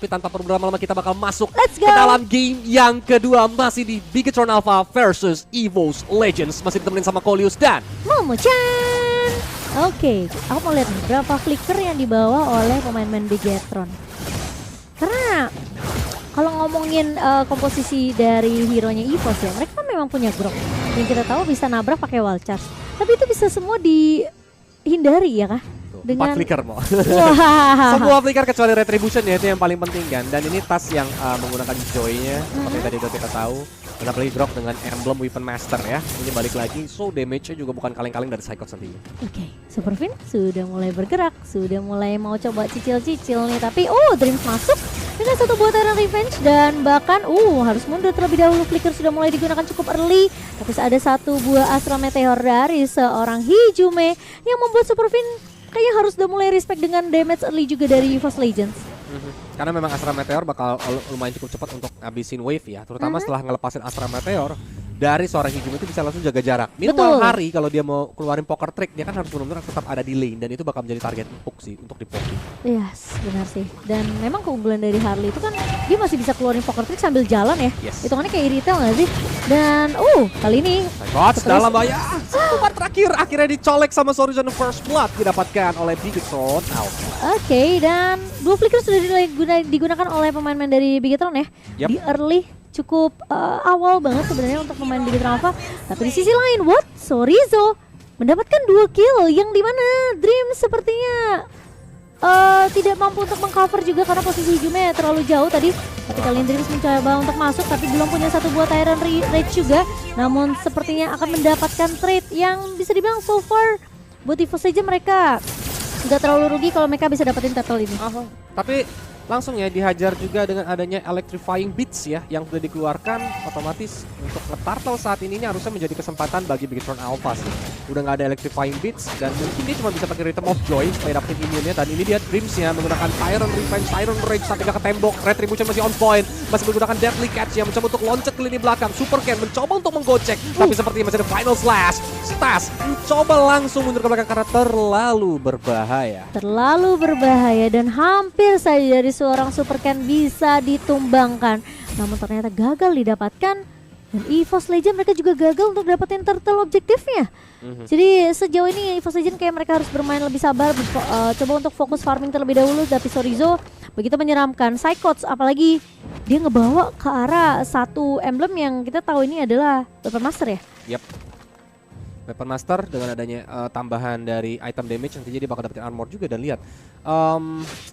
Tapi tanpa berlama-lama kita bakal masuk Let's go. ke dalam game yang kedua. Masih di Bigetron Alpha versus EVOS Legends. Masih ditemenin sama Kolius dan Momo-chan. Oke, aku mau lihat nih berapa flicker yang dibawa oleh pemain-pemain Bigetron. Karena kalau ngomongin komposisi dari hero-nya EVOS ya, mereka kan memang punya grok yang kita tahu bisa nabrak pakai wall charge. Tapi itu bisa semua dihindari ya kah? 4 flicker mo. Wah. Semua flicker kecuali Retribution ya, itu yang paling penting kan. Dan ini tas yang menggunakan Joy-nya seperti tadi udah kita tahu. Dan apalagi Grok dengan emblem Weapon Master ya. Ini balik lagi, so damage-nya juga bukan kaleng-kaleng dari Psychot sendiri. Oke, Superfin sudah mulai bergerak, sudah mulai mau coba cicil-cicil nih. Tapi Dreams masuk dengan satu buah Tyrant Revenge dan bahkan harus mundur terlebih dahulu. Flicker sudah mulai digunakan cukup early. Tapi ada satu buah Astral Meteor dari seorang Hijume yang membuat Superfin kayaknya harus udah mulai respect dengan damage early juga dari EVOS Legends. Karena memang Astral Meteor bakal lumayan cukup cepat untuk ngabisin wave ya. Terutama setelah ngelepasin Astral Meteor dari seorang Hijume itu bisa langsung jaga jarak. Minimal hari kalau dia mau keluarin poker trick, dia kan harus benar-benar tetap ada di lane. Dan itu bakal menjadi target empuk sih untuk dipoking. Yes, benar sih. Dan memang keunggulan dari Harley itu kan dia masih bisa keluarin poker trick sambil jalan ya. Yes. Hitungannya kayak retail nggak sih? Dan kali ini Psychot dalam bahaya. Sekubat terakhir akhirnya dicolek sama Horizon First Blood didapatkan oleh Bigetron Alpha. Oke, dan dua flicker sudah digunakan oleh pemain-pemain dari Bigetron ya. Yep. Di early cukup awal banget sebenarnya untuk pemain Bigetron Alpha. Tapi di sisi lain, Sorizo mendapatkan 2 kill yang dimana Dream sepertinya tidak mampu untuk mengcover juga karena posisi Hijume terlalu jauh tadi. Tapi kali ini Dreams mencoba untuk masuk tapi belum punya satu buah Tyrant Rage juga. Namun sepertinya akan mendapatkan trade yang bisa dibilang so far buat EVOS saja mereka nggak terlalu rugi kalau mereka bisa dapetin turtle ini. Tapi langsung ya dihajar juga dengan adanya Electrifying Beats ya yang sudah dikeluarkan. Otomatis untuk nge-turtle saat ini harusnya menjadi kesempatan bagi Bigetron Alpha sih. Udah nggak ada Electrifying Beats dan mungkin dia cuma bisa pakai Rhythm of Joy supaya dapetin imunnya. Dan ini dia Dreams-nya menggunakan Tyrant Revenge, Tyrant Rage sampai ke tembok. Retribution masih on point, masih menggunakan Deadly Catch yang mencoba untuk loncat ke lini belakang. Super Ken mencoba untuk menggocek tapi sepertinya masih ada Final Slash. Stas mencoba langsung mundur ke belakang karena terlalu berbahaya. Terlalu berbahaya dan hampir saja dari seorang Super Ken bisa ditumbangkan. Namun ternyata gagal didapatkan. Dan EVOS Legends mereka juga gagal untuk dapetin turtle objektifnya. Jadi sejauh ini EVOS Legends kayak mereka harus bermain lebih sabar, coba untuk fokus farming terlebih dahulu. Tapi Sorizo begitu menyeramkan. Psychot apalagi dia ngebawa ke arah satu emblem yang kita tahu ini adalah Weapon Master ya. Yap. Weapon Master dengan adanya tambahan dari item damage nantinya dia bakal dapetin armor juga. Dan lihat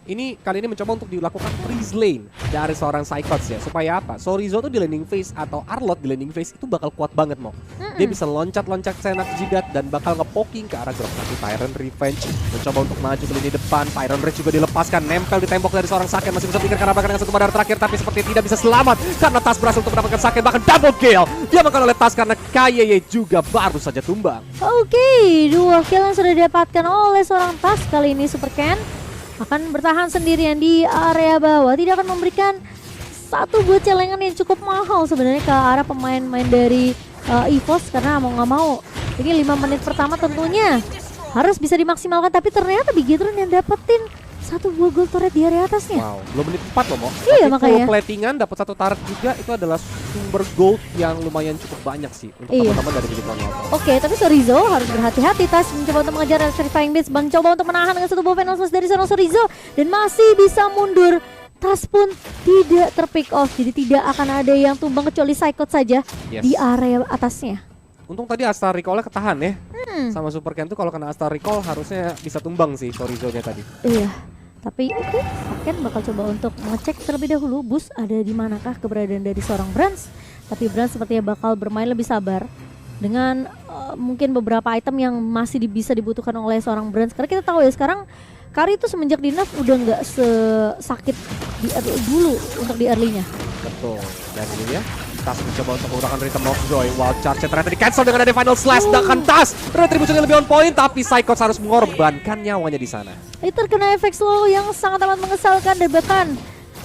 ini kali ini mencoba untuk dilakukan freeze lane dari seorang Psychot ya. Supaya apa? Sorizo tuh di landing phase atau Arlott di landing phase itu bakal kuat banget mo. Dia bisa loncat-loncat senak jidat dan bakal nge-poking ke arah Grok. Nanti Tyrant Revenge mencoba untuk maju ke lini depan. Tyrant Rage juga dilepaskan, nempel di tembok dari seorang Saken. Masih bisa pikirkan apa dengan satu badar terakhir, tapi seperti tidak bisa selamat karena Tas berhasil untuk mendapatkan Saken, bahkan double kill. Dia makan oleh Tas karena KYY juga baru saja tumbang. Oke, 2 kill yang sudah didapatkan oleh seorang Tas. Kali ini Super Ken akan bertahan sendirian di area bawah. Tidak akan memberikan satu buah celengan yang cukup mahal sebenarnya ke arah pemain-pemain dari EVOS. Karena mau nggak mau ini 5 menit pertama tentunya harus bisa dimaksimalkan. Tapi ternyata Bigetron yang dapetin satu buah gold turret di area atasnya. Wow, belum menit 4 loh mo. Iya, tapi makanya. full platingan dapat satu turret juga, itu adalah sumber gold yang lumayan cukup banyak sih untuk teman-teman dari Bigetron Alpha. Oke, tapi Sorizo harus berhati-hati. Tas mencoba untuk mengejar Electrifying Beats, mencoba untuk menahan dengan satu buah Final Slash dari seorang Sorizo dan masih bisa mundur. Tas pun tidak terpick off, jadi tidak akan ada yang tumbang kecuali Psychot saja di area atasnya. Untung tadi Astar Recall-nya ketahan ya. Sama Super Ken tuh kalau kena Astar Recall harusnya bisa tumbang sih Sorizo-nya tadi. Iya. Tapi Ken bakal coba untuk mengecek terlebih dahulu boost ada di manakah keberadaan dari seorang Brands. Tapi Brands sepertinya bakal bermain lebih sabar dengan mungkin beberapa item yang masih bisa dibutuhkan oleh seorang Brands. Karena kita tahu ya sekarang Kari itu semenjak di nerf udah nggak sesakit di dulu untuk di early-nya. Betul. Dan ini ya, Tas mencoba untuk menggunakan Rhythm of Joy. Wild Charge ternyata di cancel dengan ada Final Slash. Sedangkan Tas retribusinya lebih on point, tapi Psychot harus mengorbankan nyawanya di sana. Itu terkena efek slow yang sangat amat mengesalkan dan bahkan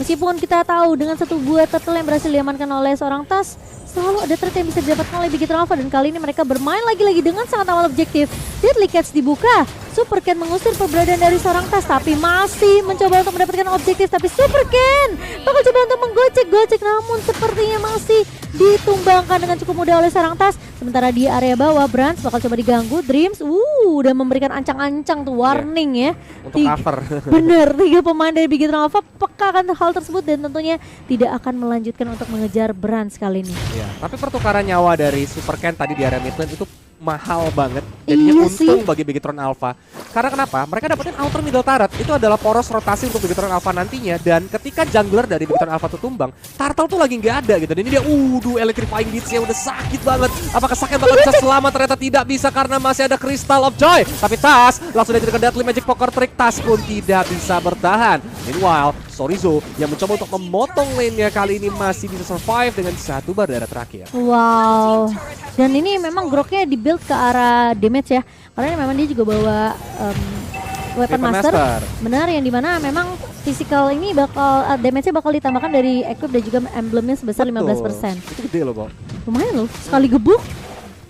Meskipun kita tahu dengan satu buah turtle yang berhasil diamankan oleh seorang tas, selalu ada threat yang bisa didapatkan oleh Big Hit Alpha, dan kali ini mereka bermain lagi-lagi dengan sangat amat objektif. Deadly Catch dibuka, Super Ken mengusir keberadaan dari seorang tas, tapi masih mencoba untuk mendapatkan objektif. Tapi Super Ken bakal coba untuk menggocek-gocek, namun sepertinya masih ditumbangkan dengan cukup mudah oleh seorang tas. Sementara di area bawah, Brans bakal coba diganggu. Dreams udah memberikan ancang-ancang tuh warning ya. Untuk cover. Bener, 3 pemain dari Big Hit Alpha peka akan hal tersebut dan tentunya tidak akan melanjutkan untuk mengejar Brans kali ini. Ya, tapi pertukaran nyawa dari Super Ken tadi di area mid lane itu mahal banget. Jadinya Iya untung sih. bagi Bigetron Alpha. Karena kenapa? Mereka dapetin outer middle turret. Itu adalah poros rotasi untuk Bigetron Alpha nantinya. Dan ketika jungler dari Bigetron Alpha tuh tumbang, Turtle tuh lagi nggak ada gitu. Dan ini dia, electrifying beats-nya udah sakit banget. Apakah Saken bakal bisa selamat? Ternyata tidak bisa karena masih ada Crystal of Joy. Tapi Tas langsung dijadikan Deadly Magic Poker Trick. Tas pun tidak bisa bertahan. Meanwhile, Sorizo yang mencoba untuk memotong lane-nya kali ini masih bisa survive dengan 1 bar darah terakhir. Wow. Dan ini memang groknya dibuild ke arah damage ya. Karena memang dia juga bawa Weapon Master. Benar, yang dimana memang physical ini bakal damage-nya bakal ditambahkan dari equip dan juga emblemnya sebesar 15%. Itu gede loh, Bang. Lumayan loh, sekali gebuk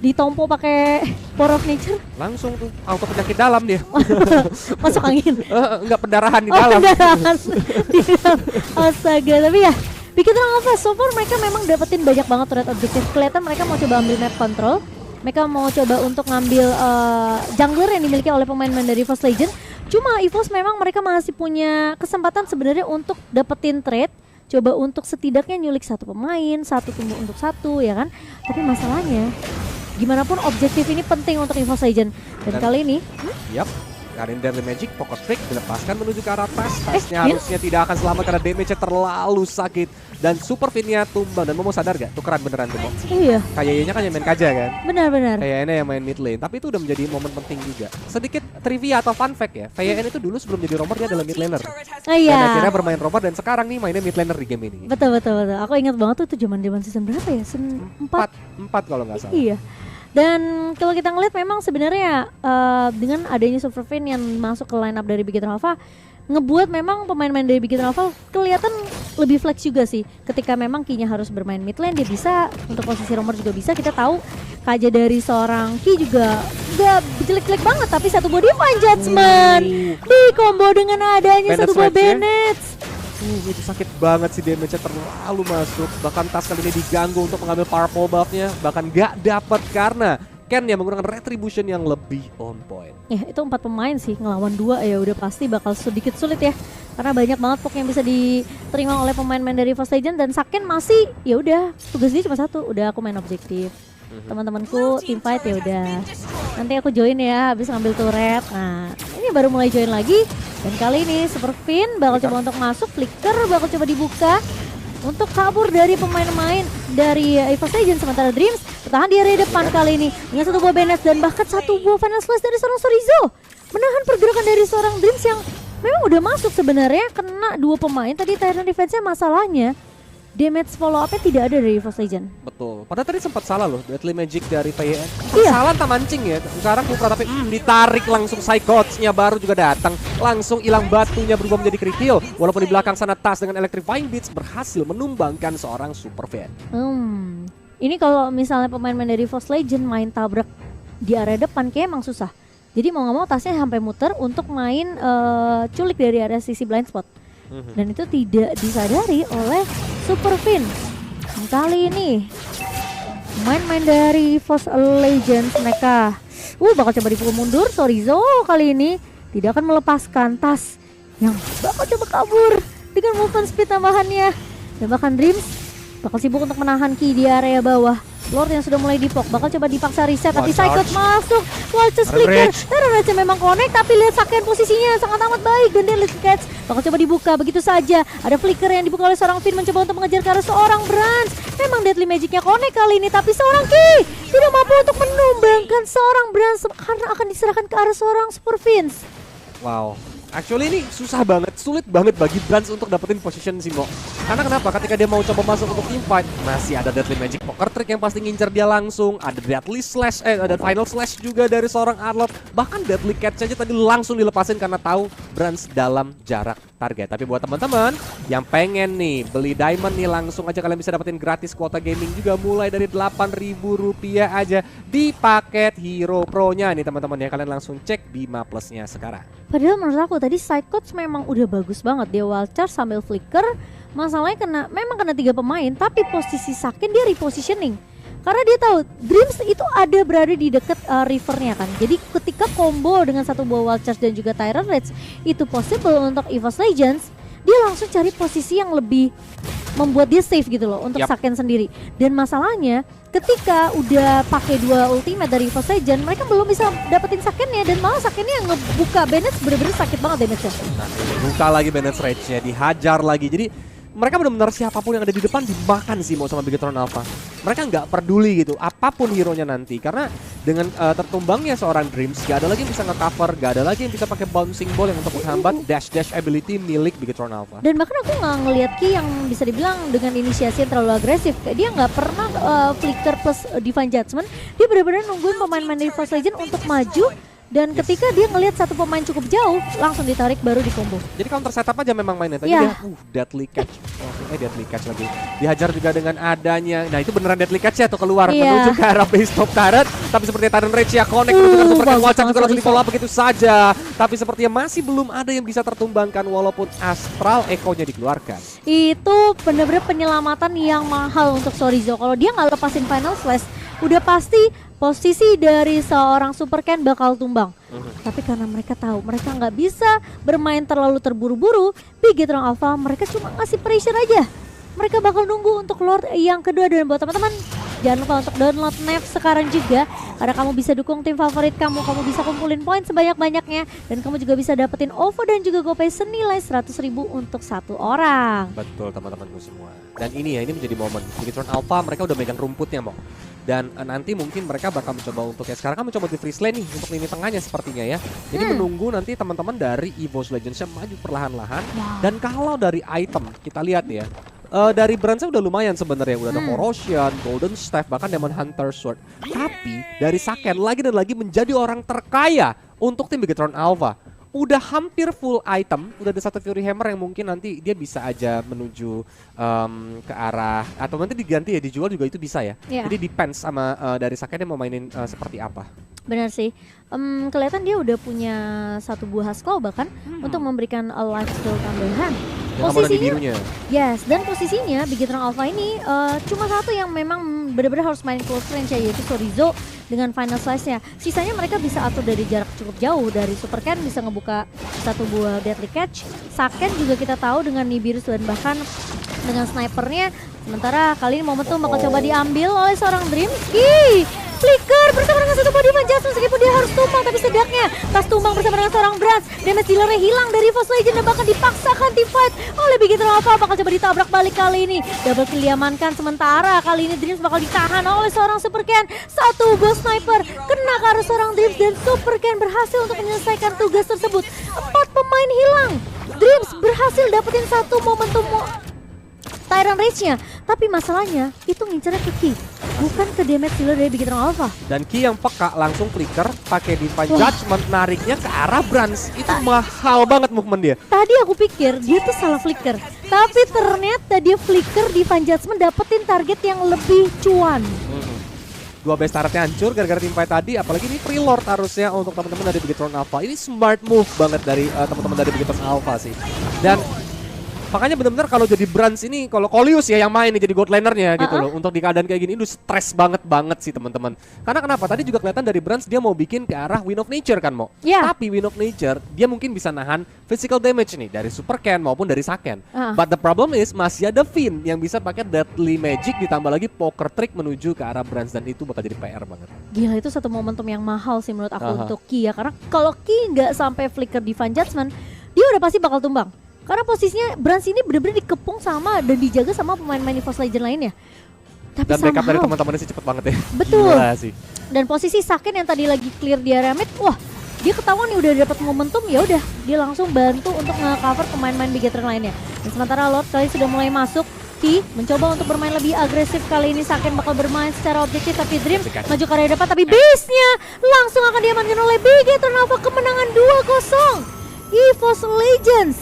ditompo pakai Power of Nature. Langsung tuh auto penyakit dalam dia. Masuk angin. Enggak pendarahan di Oh, dalam. pendarahan. Astaga, tapi ya Big Hit Alpha so far mereka memang dapetin banyak banget turret objektif. Kelihatan mereka mau coba ambil map control. Mereka mau coba untuk ngambil jungler yang dimiliki oleh pemain-pemain dari EVOS Legend. Cuma EVOS memang mereka masih punya kesempatan sebenarnya untuk dapetin trade. Coba untuk setidaknya nyulik satu pemain, satu tumbuh untuk satu, ya kan. Tapi masalahnya gimana pun objektif ini penting untuk EVOS Legend. Dan kali ini Yap, Karin Deadly Magic Pocket Trick dilepaskan menuju ke arah Tas. Tasnya Min? harusnya tidak akan selamat karena damage-nya terlalu sakit. Dan Super Fin-nya tumbang. Dan Momo sadar gak? Tukeran beneran tuh, Momo. iya, Kayaknya kan yang main Kaja kan? benar-benar. Kayaknya yang main mid lane. Tapi itu udah menjadi momen penting juga. Sedikit trivia atau fun fact ya. VYN itu dulu sebelum jadi romer dia adalah mid laner. Oh iya. Dan akhirnya bermain romer dan sekarang nih mainnya mid laner di game ini. Betul. Aku ingat banget tuh itu zaman season berapa ya? Season 4. 4 kalau nggak salah. Iya. Dan kalau kita ngeliat memang sebenarnya dengan adanya Super Fin yang masuk ke line up dari Big Hit Alpha, ngebuat memang pemain-pemain dari Big Hit Alpha kelihatan lebih flex juga sih. Ketika memang Ki-nya harus bermain mid lane, dia bisa untuk posisi romer juga bisa. Kita tahu Kaja dari seorang Ki juga nggak jelek-jelek banget, tapi satu body fine judgment di combo dengan adanya satu buah Bennett. Itu sakit banget sih, damage-nya terlalu masuk. Bahkan Tas kali ini diganggu untuk mengambil powerful buff-nya. Bahkan gak dapat karena Ken yang menggunakan retribution yang lebih on point. Ya itu 4 pemain sih, ngelawan 2 ya udah pasti bakal sedikit sulit ya. Karena banyak banget poke yang bisa diterima oleh pemain-pemain dari EVOS Legend. Dan Saken masih ya udah tugas dia cuma satu, udah aku main objektif. Teman-temanku team fight ya udah. Nanti aku join ya habis ngambil turret. Nah, ini baru mulai join lagi. Dan kali ini Super Fin bakal coba untuk masuk, Flicker bakal coba dibuka untuk kabur dari pemain-pemain dari EVOS Legends. Sementara Dreams bertahan di area depan kali ini dengan satu buah Bennett dan bahkan satu buah Final Slash dari seorang Sorizo, menahan pergerakan dari seorang Dreams yang memang udah masuk sebenarnya. Kena 2 pemain tadi. Tyrant defense-nya masalahnya damage follow up-nya tidak ada dari EVOS Legend. Betul. Padahal tadi sempat salah loh Deadly Magic dari PYN. Iya. Salah entah mancing ya. Sekarang Kupra tapi ditarik langsung Psychots-nya baru juga datang. Langsung hilang batunya berubah menjadi crit kill. Walaupun di belakang sana Tas dengan Electrifying Beats berhasil menumbangkan seorang Super Fan. Ini kalau misalnya pemain-pemain dari EVOS Legend main tabrak di area depan kayak emang susah. Jadi mau nggak mau Tasnya sampai muter untuk main culik dari area sisi blind spot. Dan itu tidak disadari oleh Super Fin. Kali ini main-main dari EVOS Legends mereka bakal coba dipukul mundur. Sorizo kali ini tidak akan melepaskan Tas yang bakal coba kabur dengan movement speed tambahannya. Dan bahkan Dreams bakal sibuk untuk menahan Ki di area bawah. Lord yang sudah mulai dipok bakal coba dipaksa reset, tapi Psychots masuk. Wall charge flicker. Terus Rage memang connect, tapi lihat Saken posisinya sangat amat baik. Dan Deadly Catch bakal coba dibuka begitu saja. Ada flicker yang dibuka oleh seorang Fin mencoba untuk mengejar ke arah seorang Brans. Memang Deadly Magic-nya connect kali ini, tapi seorang Ki tidak mampu untuk menumbangkan seorang Brans karena akan diserahkan ke arah seorang Super Fins. Wow. Actually ini susah banget, sulit banget bagi Brands untuk dapetin position sih Mo. Karena kenapa? Ketika dia mau coba masuk untuk teamfight, masih ada Deadly Magic Poker Trick yang pasti ngincer dia langsung. Ada Deadly Slash, ada Final Slash juga dari seorang Arlott. Bahkan Deadly Catch aja tadi langsung dilepasin karena tahu Brands dalam jarak target. Tapi buat teman-teman yang pengen nih beli diamond nih, langsung aja kalian bisa dapetin gratis kuota gaming juga mulai dari Rp8.000 aja di paket Hero Pro-nya nih teman-teman ya. Kalian langsung cek Bima Plus-nya sekarang. Padahal menurut aku tadi side coach memang udah bagus banget. Dia wild charge sambil flicker. Masalahnya memang kena 3 pemain, tapi posisi Saken dia repositioning. Karena dia tahu Dreams itu ada berada di dekat rivernya kan. Jadi ketika combo dengan satu buah wild charge dan juga Tyrant Rage itu possible untuk EVOS Legends, dia langsung cari posisi yang lebih membuat dia safe gitu loh untuk Saken sendiri. Dan masalahnya ketika udah pakai 2 ultimate dari EVOS Legends, mereka belum bisa dapetin Sakennya, dan malah Sakennya yang ngebuka Bennett bener-bener sakit banget damage-nya. Nah, buka lagi Bennett Rage-nya, dihajar lagi. Jadi mereka benar-benar siapapun yang ada di depan dimakan sih mau sama Bigetron Alpha. Mereka nggak peduli gitu apapun hero-nya nanti, karena dengan tertumbangnya seorang Dreams gak ada lagi yang bisa nge-cover, gak ada lagi yang bisa pakai bouncing ball yang untuk menghambat dash ability milik Bigetron Alpha. Dan bahkan aku nggak ngelihat Ki yang bisa dibilang dengan inisiasi yang terlalu agresif. Dia nggak pernah flicker plus Divine Judgment. Dia benar-benar nungguin pemain-pemain dari First Legend untuk maju. Dan ketika dia ngelihat satu pemain cukup jauh, langsung ditarik baru di combo. Jadi counter setup aja memang mainnya. Tadi dia Deadly Catch. Deadly Catch lagi. Dihajar juga dengan adanya. Nah itu beneran Deadly Catch ya tuh keluar menuju ke arah base top turret. Tapi seperti Tyrant Rage ya connect dengan Super Cat Watch juga langsung di follow up begitu saja. Tapi sepertinya masih belum ada yang bisa tertumbangkan walaupun Astral Echo-nya dikeluarkan. Itu bener-bener penyelamatan yang mahal untuk Chorizo. Kalau dia nggak lepasin Final Slash, udah pasti posisi dari seorang Super Ken bakal tumbang. Tapi karena mereka tahu mereka nggak bisa bermain terlalu terburu-buru, Bigetron Alpha mereka cuma ngasih pressure aja. Mereka bakal nunggu untuk Lord yang kedua. Dan buat teman-teman, jangan lupa untuk download Nef sekarang juga, karena kamu bisa dukung tim favorit kamu bisa kumpulin poin sebanyak-banyaknya, dan kamu juga bisa dapetin OVO dan juga GoPay senilai 100.000 untuk satu orang. Betul teman-temanku semua. Dan ini menjadi momen Bigetron Alpha, mereka udah megang rumputnya Mo. Dan nanti mungkin mereka bakal mencoba untuk sekarang kan mencoba di freeze lane nih untuk lini tengahnya sepertinya ya. Jadi menunggu nanti teman-teman dari EVOS Legends maju perlahan-lahan. Dan kalau dari item kita lihat ya, dari Brands udah lumayan sebenarnya, udah ada Corrosion, Golden Staff, bahkan Demon Hunter Sword. Tapi dari Saken lagi dan lagi menjadi orang terkaya untuk tim Bigetron Alpha. Udah hampir full item, udah ada satu Fury Hammer yang mungkin nanti dia bisa aja menuju ke arah, atau nanti diganti ya, dijual juga itu bisa ya. Jadi depends sama dari Saken dia mau mainin seperti apa. Benar sih, kelihatan dia udah punya satu buah Claw bahkan untuk memberikan life steal tambahan. Posisinya, dan posisinya Bigetron Alpha ini cuma satu yang memang benar-benar harus main close range ya, yaitu Chorizo dengan Final Slice-nya. Sisanya mereka bisa atur dari jarak cukup jauh. Dari Super Ken bisa ngebuka satu buah Deadly Catch. Saken juga kita tahu dengan Nibiru dan bahkan dengan snipernya. Sementara kali ini momentum bakal coba diambil oleh seorang Dreams. Flicker bersama dengan satu body Judgment, meskipun dia harus tumbang, tapi sedaknya pas tumbang bersama dengan seorang Brands, damage dealernya hilang dari EVOS Legends dan bahkan dipaksakan di fight oleh Bigetron Alpha. Bakal coba ditabrak balik kali ini, double kill diamankan. Sementara kali ini Dreams bakal ditahan oleh seorang Super Ken. Satu buah sniper kena ke arah seorang Dreams dan Super Ken berhasil untuk menyelesaikan tugas tersebut. 4 pemain hilang, Dreams berhasil dapetin satu momentum Tyrant Rage-nya, tapi masalahnya itu ngincernya ke Ki, bukan ke damage dealer dari Bigetron Alpha. Dan Ki yang peka langsung flicker pakai Divine Judgment, nariknya ke arah Brands. Itu mahal banget movement dia. Tadi aku pikir dia tuh salah flicker, tapi ternyata dia flicker Divine Judgment dapetin target yang lebih cuan. Dua base turretnya hancur gara-gara teamfight tadi, apalagi ini preload harusnya untuk teman-teman dari Bigetron Alpha. Ini smart move banget dari teman-teman dari Bigetron Alpha sih. Dan makanya benar-benar kalau jadi Brands ini, kalau Coleus ya yang main nih jadi god lanernya gitu loh. Untuk di keadaan kayak gini, itu stres banget sih teman-teman. Karena kenapa? Tadi juga kelihatan dari Brands dia mau bikin ke arah Wind of Nature kan Mo. Tapi Wind of Nature dia mungkin bisa nahan physical damage nih dari Super Ken maupun dari Saken. But the problem is masih ada Finn yang bisa pakai Deadly Magic ditambah lagi Poker Trick menuju ke arah Brands, dan itu bakal jadi PR banget. Gila, itu satu momentum yang mahal sih menurut aku untuk Ki ya. Karena kalau Ki nggak sampai flicker Divine Judgment, dia udah pasti bakal tumbang. Karena posisinya Brands ini benar-benar dikepung sama dan dijaga sama pemain-pemain EVOS Legends lainnya. Tapi dan backup dari teman-temannya sih cepet banget ya. Betul. Gila sih. Dan posisi Saken yang tadi lagi clear di area mid, wah dia ketahuan nih udah dapat momentum, ya udah dia langsung bantu untuk nge-cover pemain-pemain Bigetron lainnya. Dan sementara Lord kali sudah mulai masuk. T mencoba untuk bermain lebih agresif, kali ini Saken bakal bermain secara objektif, tapi Dreams maju ke area depan, tapi base-nya langsung akan diamankan oleh Bigetron Alpha. Kemenangan 2-0 EVOS Legends.